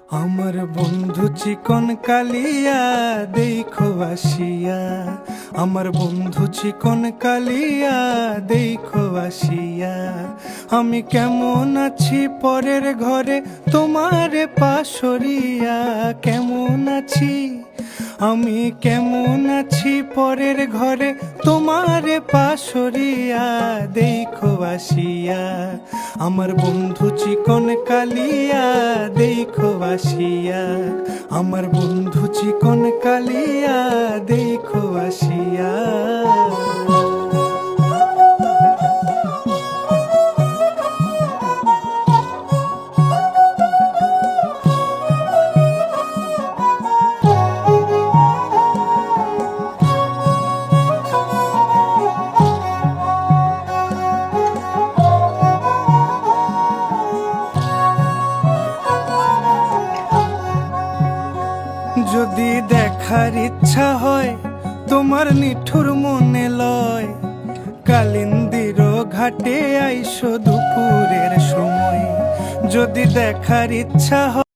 আমার বন্ধু চিকন কালিয়া দেখো আসিয়া, আমার বন্ধু চিকন কালিয়া দেখো আসিয়া। আমি কেমন আছি পরের ঘরে তোমারে পাশরিয়া, কেমন আছি আমি কেমন আছি পরের ঘরে তোমারে পাশরিয়া দেখো আসিয়া। আমার বন্ধু চিকন কালিয়া দেখো আসিয়া, আমার বন্ধু চিকন কালিয়া দেখো আসিয়া। যদি দেখার ইচ্ছা হয় তোমার নিঠুর মনে লয়, কালিন্দির ঘাটে আইসো দুপুরের সময়। যদি দেখার ইচ্ছা হয়